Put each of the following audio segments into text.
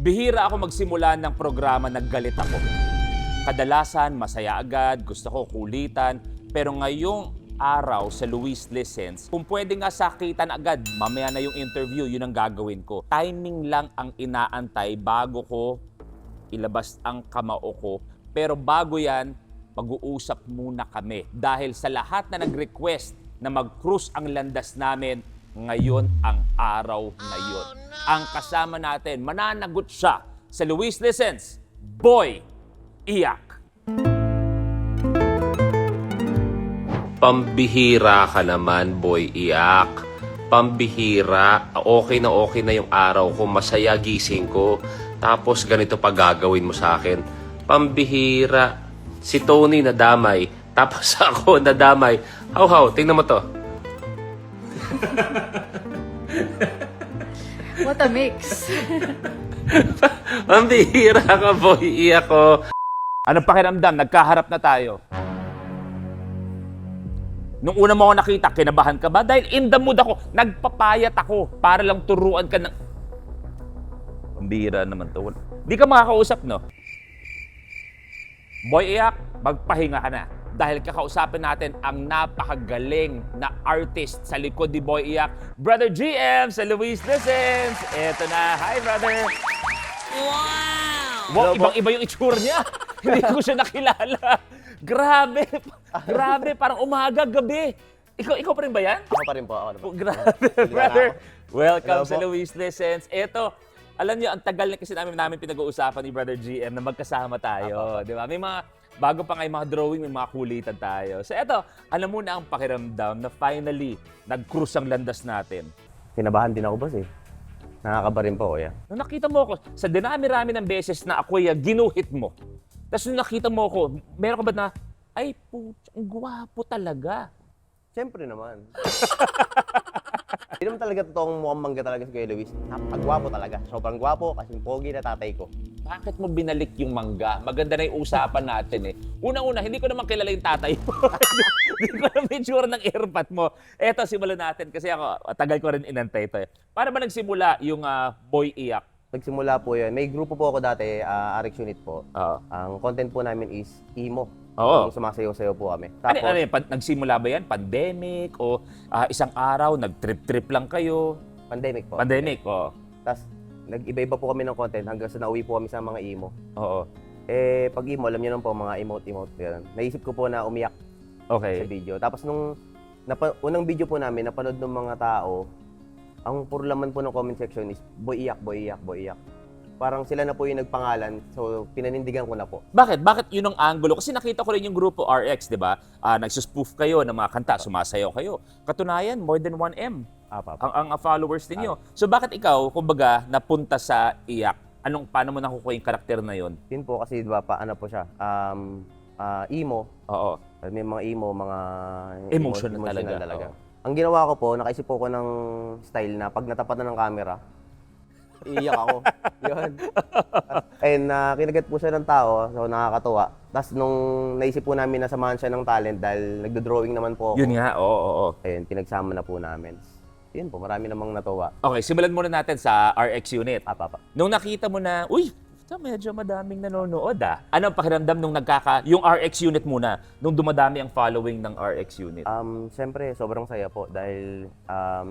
Bihira ako magsimula ng programa na galit ako. Kadalasan, masaya agad, gusto ko kulitan, pero ngayong araw sa Luis Listens, kung pwede nga sakitan agad, mamaya na yung interview, yun ang gagawin ko. Timing lang ang inaantay bago ko ilabas ang kamao ko. Pero bago yan, mag-uusap muna kami. Dahil sa lahat na nag-request na mag-cruise ang landas namin, ngayon ang araw na yun. Ang kasama natin, mananagot siya sa Luis Listens, Boy Iyak. Pambihira ka naman, Boy Iyak. Pambihira. Okay na yung araw ko. Masaya gising ko. Tapos ganito pa gagawin mo sa akin. Pambihira. Si Tony nadamay. Tapos ako nadamay. How? Tingnan mo to. What a mix. Pambihira ka, Boy Iyak ko. Anong pakiramdam? Nagkaharap na tayo. Nung una mo ako nakita, kinabahan ka ba? Dahil in the mood ako, nagpapayat ako para lang turuan ka ng... Pambihira naman to. Di ka makakausap, no? Boy Iyak, magpahinga ka na. Dahil kakausapin natin ang napakagaling na artist sa likod ni Boy Iyak, Brother GM sa Luis Listens. Eto na. Hi, brother. Wow, ibang-iba yung itsura niya. Hindi ko siya nakilala. Grabe. Grabe, parang umaga, gabi. Ikaw pa rin ba yan? Ako pa rin po. Ako na po. Grabe, brother. Welcome Hello sa po. Luis Listens. Eto, alam niyo, ang tagal na kasi namin pinag-uusapan ni Brother GM na magkasama tayo. Di ba? May mga, bago pa nga yung mga drawing, may mga kulitan tayo. So eto, alam mo na ang pakiramdam na finally, nag-cruise ang landas natin. Kinabahan din ako, boss eh. Nakakaba rin po, kuya. Nung nakita mo ako, sa dinami-rami ng beses na ako ginuhit mo, tapos nung nakita mo ako, meron ka ba na, ay, putya, ang gwapo talaga. Siyempre naman. Hindi naman talaga totoong mukhang mangga talaga si Kuya Luis. Napakagwapo talaga. Sobrang gwapo, kasing pogi na tatay ko. Bakit mo binalik yung mangga? Maganda na yung usapan natin eh. Unang-una, hindi ko naman kilala yung tatay mo. Hindi ko naman yung tsura ng airpot mo. Eto, simulan natin kasi ako, tagal ko rin inantay ito eh. Paano ba nagsimula yung Boy Iyak? Nagsimula po yun. May grupo po ako dati, RX Unit po. Oo. Ang content po namin is emo. Oo. Yung sumasayaw-sayaw po kami. Ano yan? Nagsimula ba yan? Pandemic? O isang araw, nag-trip-trip lang kayo? Pandemic po. Pandemic, oo. Tapos, nag-iba-iba po kami ng content hanggang sa nauwi po kami sa mga emo. Oo. Eh, pag emo, alam niyo naman po, mga emote-emote. Ganun. Naisip ko po na umiyak sa Okay. video. Tapos nung unang video po namin, napanood ng mga tao, ang puro laman po ng comment section is, Boy Iyak, Boy Iyak, Boy Iyak. Parang sila na po yung nagpangalan, so pinanindigan ko na po. Bakit? Bakit yun ang angulo? Kasi nakita ko rin yung grupo RX, di ba? Nagsuspoof kayo ng mga kanta, sumasayaw kayo. Katunayan, more than 1M ang followers ninyo. So bakit ikaw, kumbaga, napunta sa Iyak? Paano mo nakukuha yung karakter na yun? Yun po kasi, di ba, ano po siya, emo. Oo. May mga emo, mga Emotional talaga. Oo. Ang ginawa ko po, nakaisip po ko ng style na pag natapat na ng camera, iiyak ako. Yun. And kinagat po siya ng tao, so nakakatuwa. Tapos nung naisip po namin na samahan siya ng talent dahil nagdo-drawing naman po ako. Yun nga, oo. Ayun, pinagsama na po namin. Yun po, marami namang natuwa. Okay, simulan muna natin sa RX unit. Papa. Nung nakita mo na, uy, medyo madaming nanonood Ano ang pakiramdam nung yung RX unit muna, nung dumadami ang following ng RX unit? Siyempre, sobrang saya po dahil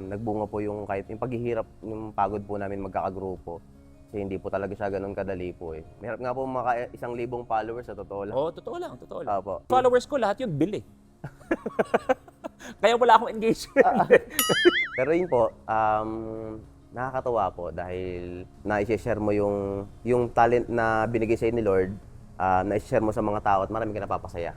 nagbunga po yung kahit yung paghihirap, yung pagod po namin magkakagrupo. Kasi hindi po talaga siya ganun kadali po eh. Mahirap nga po 1,000 followers sa totoo lang. Oo, totoo lang. Opo. Followers ko lahat yun, bili. Kaya wala akong engagement. Pero yun po, nakakatuwa po dahil na-share mo yung talent na binigay sa'yo ni Lord, na-share mo sa mga tao at marami ka napapasaya.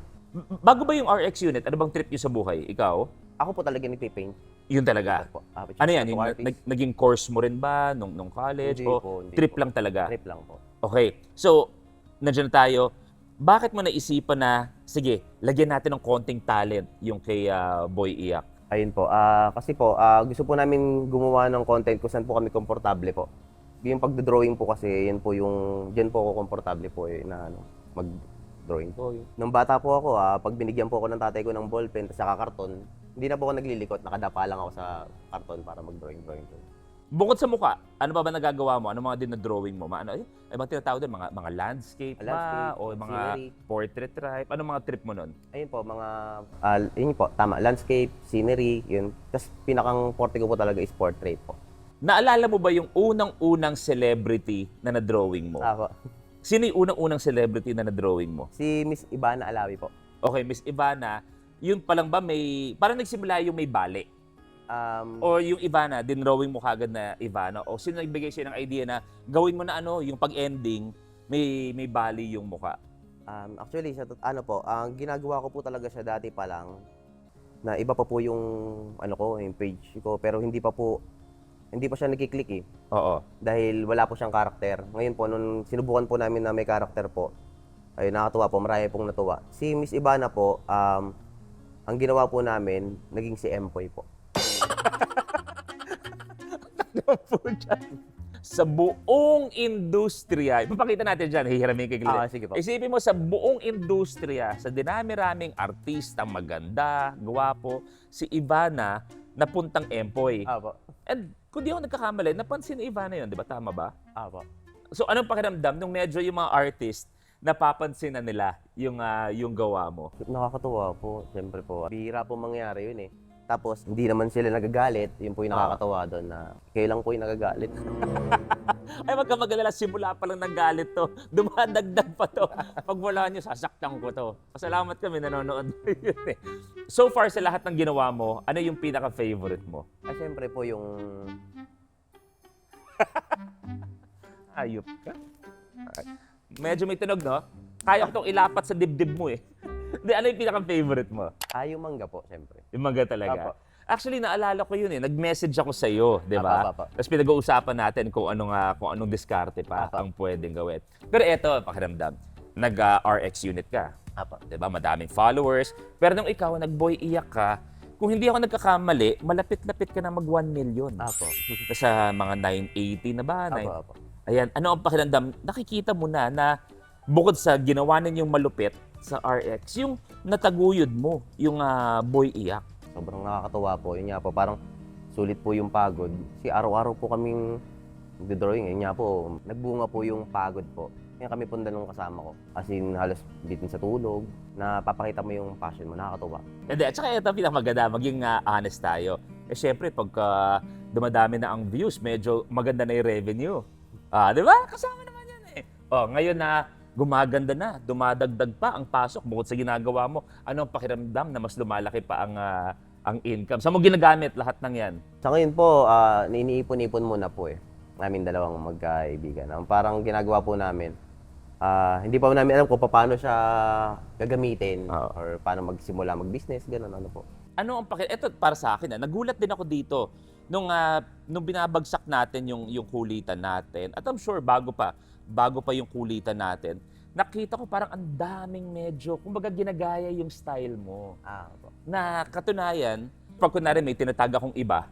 Bago ba yung RX unit, ano bang trip nyo sa buhay? Ikaw? Ako po talaga nagpipaint. Yun talaga? Po. Ano yan? Tattoo artist. Naging course mo rin ba nung college? Hindi O po, hindi trip po. lang talaga? Trip lang po. Okay. So, nandiyan na tayo. Bakit mo naisipan na, sige, lagyan natin ng konting talent yung kay Boy Iyak? Ayun po, kasi po, gusto po namin gumawa ng content kung saan po kami komportable po. Yung pagdodrawing po kasi, yan po dyan po ako komportable po na mag-drawing po. Nung bata po ako, pag binigyan po ako ng tatay ko ng ballpen at saka karton, hindi na po ako naglilikot, nakadapa lang ako sa karton para mag-drawing po. Bukod sa mukha, ano ba nagagawa mo? Ano mga dinadrawing mo? Ano, ay bang tinatawag doon? Mga landscape, Landscape, ba? O mga scenery. portrait type? Ano mga trip mo nun? Ayun po, mga, yun po, tama, landscape, scenery, yun. Tapos pinakang forte ko po talaga is portrait po. Naalala mo ba yung unang-unang celebrity na na-drawing mo? Po. Sino yung unang-unang celebrity na na-drawing mo? Si Miss Ivana Alawi po. Okay, Miss Ivana, yun pa lang ba parang nagsimula yung may bali? O yung Ivana, dinrawing mo kagad na Ivana? O sino nagbigay siya ng idea na gawin mo na yung pag-ending, may bali yung mukha? Actually, ang ginagawa ko po talaga siya dati pa lang, na iba pa po yung, yung page ko, pero hindi pa siya nagkiklik eh. Oo. Dahil wala po siyang karakter. Ngayon po, nung sinubukan po namin na may karakter po, ay nakatuwa po, marami pong natuwa. Si Miss Ivana po, ang ginawa po namin, naging si Empoy po. Sa buong industriya, ipapakita natin dyan, hihiramin kay Glenn. Sige po. Isipin mo, sa buong industriya, sa dinami-raming artista, maganda, gwapo, si Ivana, napuntang Empoy. Po. And kung di ako nagkakamali, napansin ni Ivana yun, di ba? Tama ba? Po. So anong pakiramdam nung medyo yung mga artist, napapansin na nila yung gawa mo? Nakakatuwa po, siyempre po. Bihira po mangyari yun eh. Tapos, hindi naman sila nagagalit. Yun po yung nakakatawa doon na kayo lang po yung nagagalit. Ay, wag ka mag-alala, simula pa lang ng galit to. Dumadagdag pa to. Pag wala nyo, sasaktan ko to. Pasalamat kami, nanonood. So far, sa lahat ng ginawa mo, ano yung pinaka-favorite mo? Ay, siyempre po yung... Ayop ka. Medyo may tunog, no? Kaya ko itong ilapat sa dibdib mo eh. Hindi, ano yung pinaka-favorite mo? yung mangga po, siyempre. Yung mangga talaga. Apo. Actually, naalala ko yun eh. Nag-message ako sa iyo, di ba? Apo. Tapos pinag-uusapan natin kung anong diskarte pa Apo. ang pwedeng gawin. Pero eto, pakiramdam. Nag-RX unit ka. Apo. Di ba? Madaming followers. Pero nung ikaw, nag-boy iyak ka, kung hindi ako nagkakamali, malapit-lapit ka na mag 1 million. Apo. Sa mga 980 na ba? Apo. Ayan, ano ang pakiramdam? Nakikita mo na bukod sa ginawa ninyong malupit sa RX, yung nataguyod mo, yung boy iyak. Sobrang nakakatuwa po. Yun nga po, parang sulit po yung pagod. Kasi araw-araw po kaming nagdodrawing. Yun nga po, nagbunga po yung pagod po. Kaya kami po dalawang kasama ko. As in, halos bitin sa tulog. Napapakita mo yung passion mo. Nakakatuwa. Hindi, at saka ito pinakamaganda, maging honest tayo. Eh syempre, pagka dumadami na ang views, medyo maganda na yung revenue. Di ba? Kasama naman yan eh. Ngayon na gumaganda na, dumadagdag pa ang pasok bukod sa ginagawa mo. Ano ang pakiramdam na mas lumalaki pa ang income? Saan mo ginagamit lahat ng yan? Sa ngayon po, iniipon-ipon muna po eh. Namin dalawang magkaibigan. Ang parang ginagawa po namin, hindi pa namin alam kung paano siya gagamitin or paano magsimula mag-business, gano'n ano po. Ano ang ito para sa akin, nagulat din ako dito nung binabagsak natin yung kulitan natin. At I'm sure bago pa yung kulitan natin, nakita ko parang ang daming medyo, kumbaga ginagaya yung style mo. Po. Na katunayan, pag kunwari may tinatag akong iba,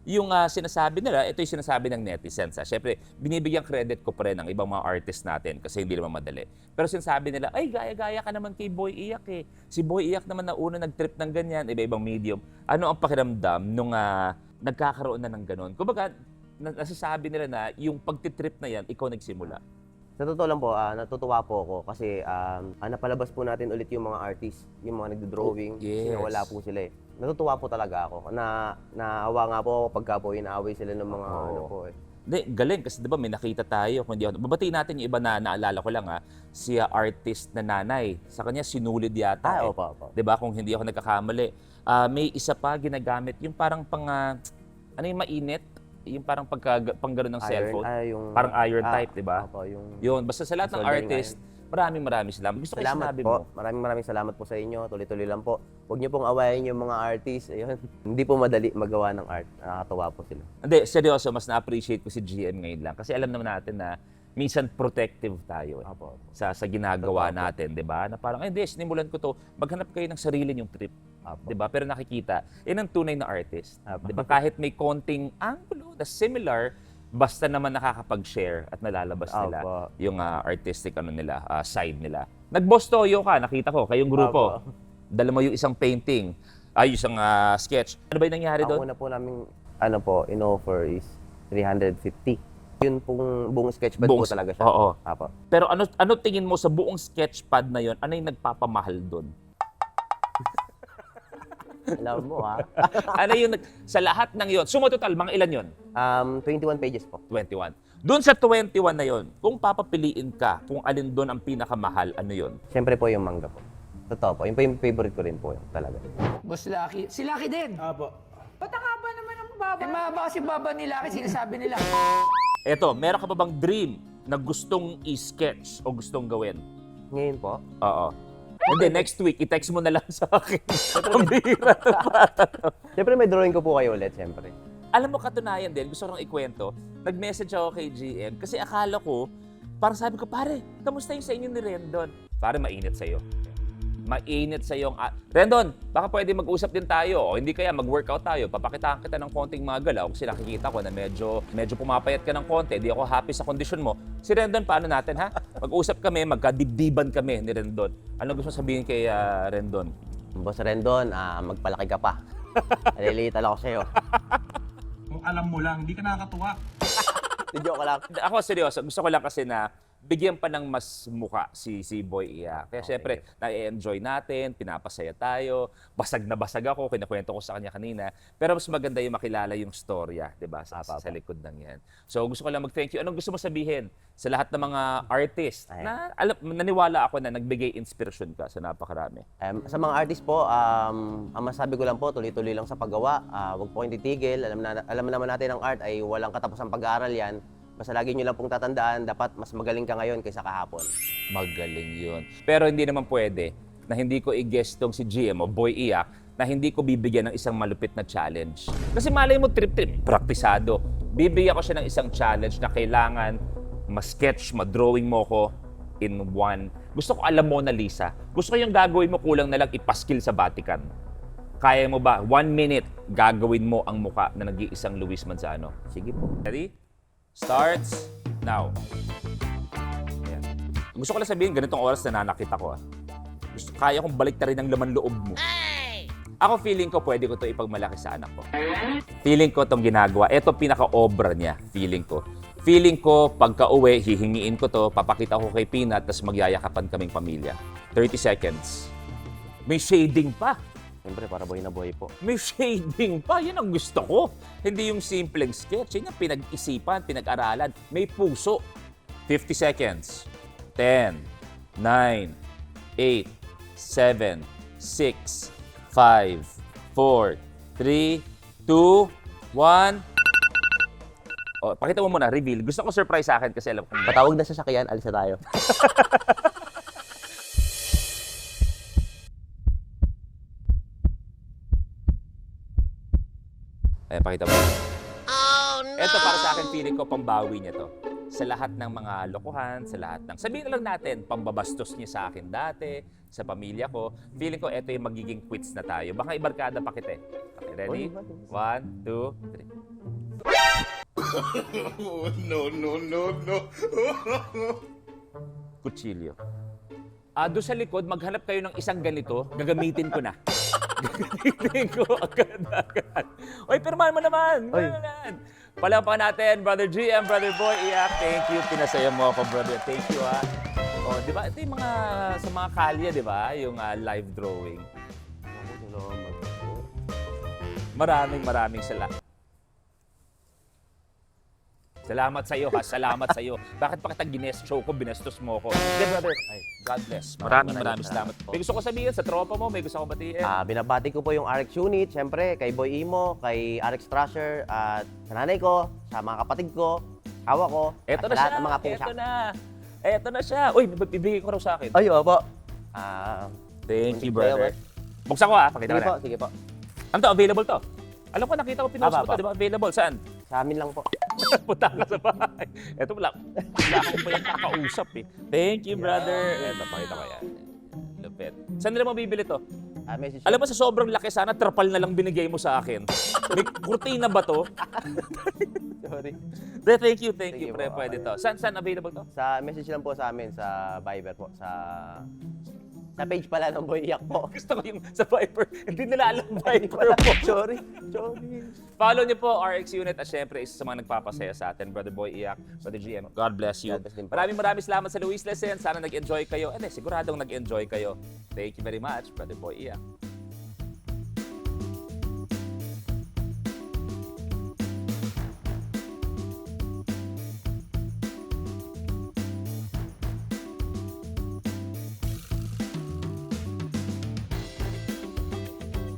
yung sinasabi nila, ito yung sinasabi ng netizens. Siyempre, binibigyan credit ko pa rin ang ibang mga artist natin kasi hindi naman madali. Pero sinasabi nila, ay, gaya-gaya ka naman kay Boy Iyak eh. Si Boy Iyak naman na una nag-trip ng ganyan, iba-ibang medium. Ano ang pakiramdam nung nagkakaroon na ng ganon? Kumbaga, nasasabi nila na yung pagtitrip na yan, ikaw nagsimula. Sa totoo lang po, natutuwa po ako kasi napalabas po natin ulit yung mga artist, yung mga nagdo-drawing, yes. wala po sila eh. Natutuwa po talaga ako. Naawa nga po ako pagka po inaaway sila ng mga ano po eh. Hindi, galing kasi 'di ba may nakita tayo kung hindi ako. Babatiin natin yung iba na naalala ko lang si artist na nanay. Sa kanya sinulid yata. Opo. 'Di ba kung hindi ako nagkakamali. May isa pa ginagamit yung parang ano yung mainit, yung parang pang gano'n ng cellphone. Parang iron type, 'di ba? Opo, Yun, basta sa lahat ng soldering artist, maraming salamat. Gusto ko yung Salamat sinabi po. mo. Maraming salamat po sa inyo. Tuloy-tuloy lang po. Huwag niyo pong awayin yung mga artist. Ayun. Hindi po madali magawa ng art. Nakakatuwa po sila. Hindi, seryoso, mas na-appreciate ko si GM ngayon lang. Kasi alam naman natin na minsan protective tayo Opo. sa ginagawa natin, 'di ba? Na parang hindi, sinimulan ko 'to, maghanap kayo ng sarili niyong trip, Opo. 'di ba? Pero nakikita, 'yan ang tunay na artist, Opo. 'di ba? Kahit may konting angulo na similar, basta naman nakakapag-share at nalalabas nila Opo. yung artistic nila, side nila. Nag-boss toyo ka, nakita ko, kayong grupo. Opo. Dala mo yung isang painting, isang sketch. Ano ba yung nangyari Ang doon? una po namin in-offer is 350. Yun pong buong sketchpad po talaga siya. Oo. Apo. Pero ano tingin mo sa buong sketchpad na yon? Ano yung nagpapamahal doon? Alam mo ha. Ano yung sa lahat ng yon? Suma total, mga ilan yon? 21 pages po. 21. Doon sa 21 na yon, kung papapiliin ka, kung alin doon ang pinakamahal, ano yon? Siyempre po yung manga po. Totoo po. Yun po yung favorite ko rin po yun, talaga. Boss Lucky. Si Lucky din. Apo. Ba't ang haba naman ang baba? Eh, mahaba kasi baba ni Lucky, sinasabi nila. Eto, meron ka pa bang dream na gustong i-sketch o gustong gawin? Ngayon po, Oo. Hindi, next week, i-text mo na lang sa akin. Ang bihira to, bata to. siyempre may drawing ko po kayo ulit, siyempre. Alam mo, katunayan din, gusto ko lang ikwento, nag-message ako kay GM kasi akala ko, parang sabi ko, pare, kamusta yung sa inyo ni Rendon? Pare, mainit sa'yo. Mainit sa'yo. Rendon, baka pwede mag-usap din tayo. O hindi kaya mag-workout tayo. Papakitaan kita ng konting mga galaw kasi nakikita ko na medyo pumapayat ka ng konti. Di ako happy sa kondisyon mo. Si Rendon, paano natin ha? Mag-usap kami, magkadibdiban kami ni Rendon. Ano gusto sabihin kay Rendon? Boss Rendon, magpalaki ka pa. Nalilitan ako sa'yo. Kung alam mo lang, hindi ka nakakatuwa. Joke lang. Ako seryoso, gusto ko lang kasi na bigyan pa ng mas muka si Boy Iyak. Kaya syempre, na-enjoy natin, pinapasaya tayo, basag na basag ako, kinakwento ko sa kanya kanina. Pero mas maganda yung makilala yung storya, di ba, sa likod ng yan. So gusto ko lang mag-thank you. Anong gusto mo sabihin sa lahat ng mga artist na naniwala ako na nagbigay inspirasyon ka sa napakarami? Sa mga artist po, ang masabi ko lang po, tuloy-tuloy lang sa paggawa. Huwag po kayong titigil. Alam naman natin ang art ay walang katapusang pag-aaral yan. Basta lagi nyo lang pong tatandaan, dapat mas magaling ka ngayon kaysa kahapon. Magaling yun. Pero hindi naman pwede na hindi ko i-guest tong si GM o Boy Iyak na hindi ko bibigyan ng isang malupit na challenge. Kasi malay mo trip-trip, praktisado. Bibigyan ko siya ng isang challenge na kailangan ma-sketch, ma-drawing mo ko in one. Gusto ko alam Mona Lisa. Gusto ko yung gagawin mo kulang na lang ipaskil sa Vatican. Kaya mo ba? 1 minute, gagawin mo ang muka na nag-iisang Luis Manzano. Sige po. Ready? Starts now. Ayan. Gusto ko lang sabihin, ganitong oras na nanakit ako. Kaya kong balik rin ang laman loob mo. Ako feeling ko pwede ko to ipagmalaki sa anak ko. Feeling ko tong ginagawa. Ito pinaka-obra niya, feeling ko. Feeling ko, pagka-uwi, hihingiin ko to, papakita ko kay Peanut, tapos magyayakapan kaming pamilya. 30 seconds. May shading pa. Siyempre, para boy na boy po. May shading pa. Yan ang gusto ko. Hindi yung simpleng sketch. Yan yung pinag-isipan, pinag-aralan. May puso. 50 seconds. 10, 9, 8, 7, 6, 5, 4, 3, 2, 1. Oh, pakita mo muna, reveal. Gusto ko surprise sa akin kasi alam ko. Patawag na sa sakyan, alis na tayo. Ayan, pakita mo. Oh, no! Ito para sa akin, feeling ko, pambawi niya to. Sa lahat ng mga lokohan, sa lahat ng... Sabihin na lang natin, pambabastos niya sa akin dati, sa pamilya ko. Feeling ko, ito yung magiging quits na tayo. Baka ibarkada pa kita eh. Okay, ready? 1, 2, 3. No. Kutsilyo. Doon sa likod, maghanap kayo ng isang ganito, gagamitin ko na. Gagamitin ko agad. Oy, pirmahan mo naman. Palampakan natin, Brother GM, Brother Boy Iyak. Thank you, pinasaya mo ako, brother. Thank you, ha. Oh, di ba? Ito yung mga, sa mga kalye, di ba? Yung live drawing. Maraming salamat. Salamat sa iyo, ha? Salamat sa iyo. Bakit pa kita show ko, binestos mo ko? Hindi, brother. Ay, God bless. Maraming salamat. May gusto ko sabihin sa tropa mo, may gusto ko batiin. Binabati ko po yung RX unit, siyempre, kay Boy Imo, kay RX Thrasher, at sa nanay ko, sa mga kapatid ko, awa ko, Eto at na sa lahat siya. ng mga pusa. Eto na siya. Uy, bibigay ko raw sa akin. Ay, opo. Thank you, Sige, brother. Buksan ko, ha? Pakita Sige ko po, na. sige po. Ano to? Available to? Alam ko, nakita ko pinost mo to, di ba? Available. Saan? Sa amin lang po. Punta ka sa bahay. Eto, wala akong ba yung kakausap eh. Thank you, brother. Eto, pakita ko yan. Lupit. Saan nila mabibili to? Message Alam mo, sa sobrang laki, sana trapal na lang binigay mo sa akin. May kurtina ba to? Sorry. Thank you, Sige pre. po. Pwede to. Saan available to? Sa message lang po sa amin, sa Viber po, sa Sa page pala ng Boy Iyak po. Gusto ko yung sa Viper. Hindi nila alam Viper po. Sorry. Follow niyo po RX Unit at syempre isa sa mga nagpapasaya sa atin, Brother Boy Iyak, Brother GM. God bless you. God bless din po. Maraming salamat sa Luis Lesson. Sana nag-enjoy kayo. Siguradong nag-enjoy kayo. Thank you very much, Brother Boy Iyak.